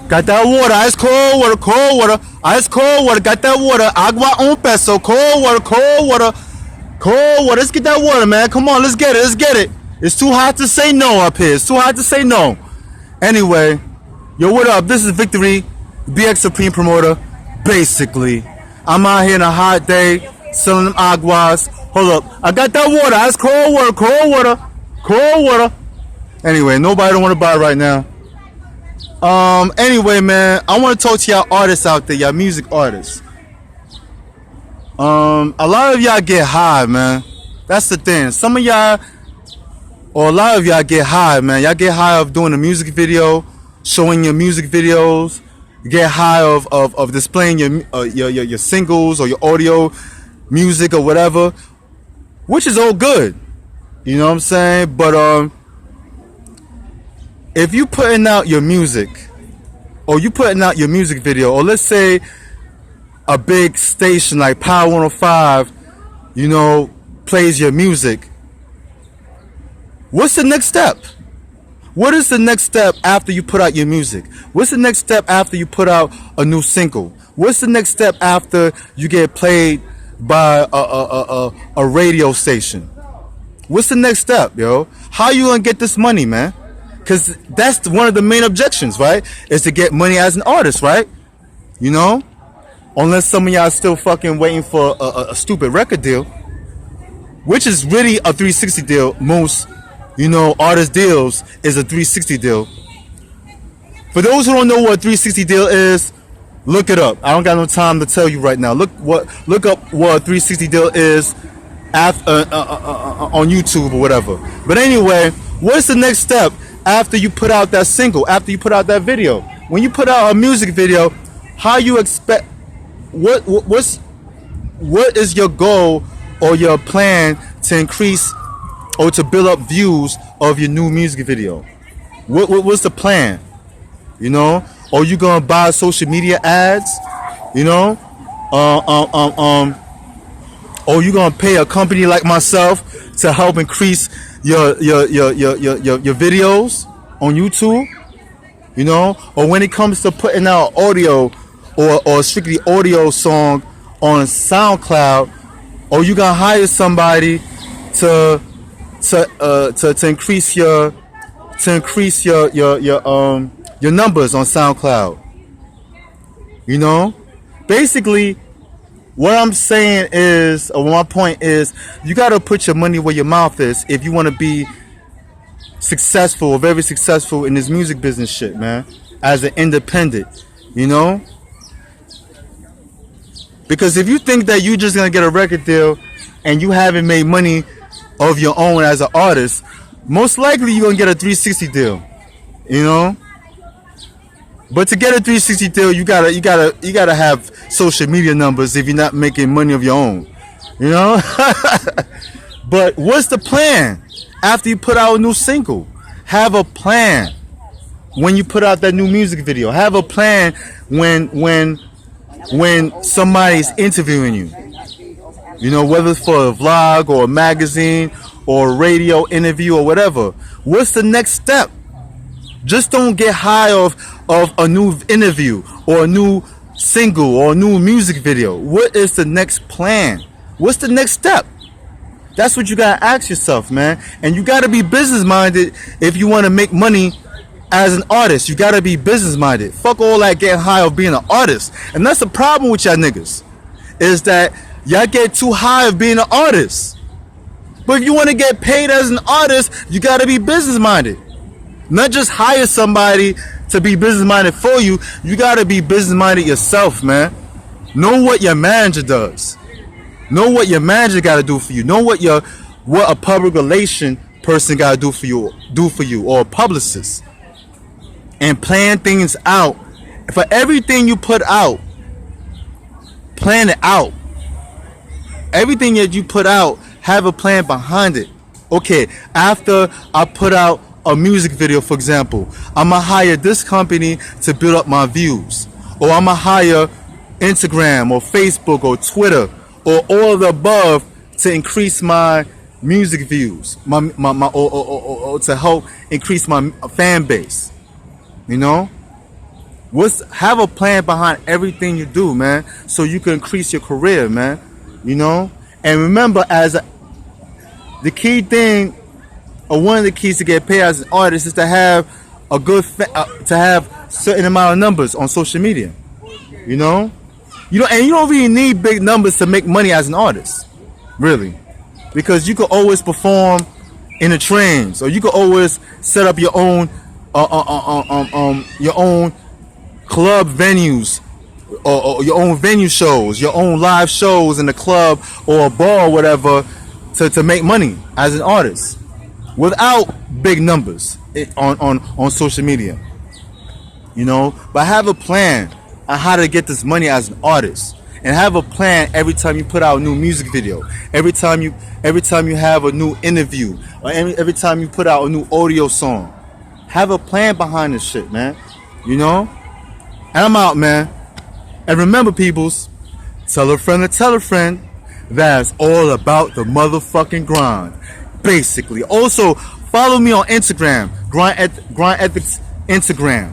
Got that water, ice cold water, ice cold water. Got that water, agua un peso, cold water, cold water, cold water. Let's get that water, man. Come on, let's get it, let's get it. It's too hot to say no up here. It's too hot to say no. Anyway, yo, what up? This is Victory, BX Supreme Promoter. Basically, I'm out here in a hot day selling them aguas. Hold up, I got that water, ice cold water, cold water, cold water. Anyway, nobody don't want to buy it right now. Anyway, man, I want to talk to y'all artists out there, y'all music artists. A lot of y'all get high, man. That's the thing. Some of y'all, or a lot of y'all get high, man. Y'all get high of doing a music video, showing your music videos. You get high of displaying your singles or your audio, music or whatever, which is all good. You know what I'm saying? But if you putting out your music, or you putting out your music video, or let's say a big station like Power 105, you know, plays your music, what's the next step? What is the next step after you put out your music? What's the next step after you put out a new single? What's the next step after you get played by a radio station? What's the next step, yo? How you gonna get this money, man? Because that's one of the main objections, right? Is to get money as an artist, right? You know? Unless some of y'all still fucking waiting for a stupid record deal, which is really a 360 deal. Most, you know, artist deals is a 360 deal. For those who don't know what a 360 deal is, look it up. I don't got no time to tell you right now. Look up what a 360 deal is on YouTube or whatever. But anyway, what's the next step after you put out that single, after you put out that video? When you put out a music video, how you expect, what is your goal or your plan to increase or to build up views of your new music video? What's the plan? You know, or you gonna buy social media ads? You know, or you gonna pay a company like myself to help increase your videos on YouTube? You know, or when it comes to putting out audio or strictly audio song on SoundCloud, or you gonna hire somebody to increase your numbers on SoundCloud? You know, basically what I'm saying is, or my point is, you gotta put your money where your mouth is if you want to be successful, or very successful in this music business shit, man, as an independent. You know, because if you think that you just gonna get a record deal and you haven't made money of your own as an artist, most likely you're gonna get a 360 deal. You know, but to get a 360 deal, you gotta have social media numbers if you're not making money of your own. You know. But what's the plan after you put out a new single? Have a plan when you put out that new music video. Have a plan when somebody's interviewing you. You know, whether it's for a vlog or a magazine or a radio interview or whatever. What's the next step? Just don't get high of a new interview or a new single or a new music video. What is the next plan? What's the next step? That's what you gotta ask yourself, man. And you gotta be business minded if you want to make money as an artist. You gotta be business minded. Fuck all that getting high of being an artist. And that's the problem with y'all niggas, is that y'all get too high of being an artist. But if you want to get paid as an artist, you gotta be business minded. Not just hire somebody to be business minded for you. You gotta be business minded yourself, man. Know what your manager does. Know what your manager gotta do for you. Know what a public relation person gotta do for you, or a publicist. And plan things out. For everything you put out, plan it out. Everything that you put out, have a plan behind it. Okay, after I put out a music video, for example, I'm gonna hire this company to build up my views, or I'm gonna hire Instagram or Facebook or Twitter or all of the above to increase my music views, or to help increase my fan base. You know, Have a plan behind everything you do, man, so you can increase your career, man. You know, and remember, the key thing, or one of the keys to get paid as an artist, is to have to have certain amount of numbers on social media. You know, and you don't really need big numbers to make money as an artist, really, because you could always perform in the trains, or you could always set up your own club venues, or your own venue shows, your own live shows in the club or a bar or whatever, to make money as an artist without big numbers on social media. You know, but have a plan on how to get this money as an artist, and have a plan every time you put out a new music video, every time you have a new interview, or every time you put out a new audio song. Have a plan behind this shit, man. You know? And I'm out, man. And remember, peoples, tell a friend to tell a friend. That's all about the motherfucking grind. Basically. Also, follow me on Instagram. Grind Ethiks Instagram.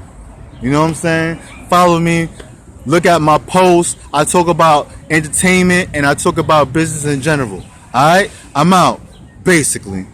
You know what I'm saying? Follow me. Look at my posts. I talk about entertainment and I talk about business in general. Alright? I'm out. Basically.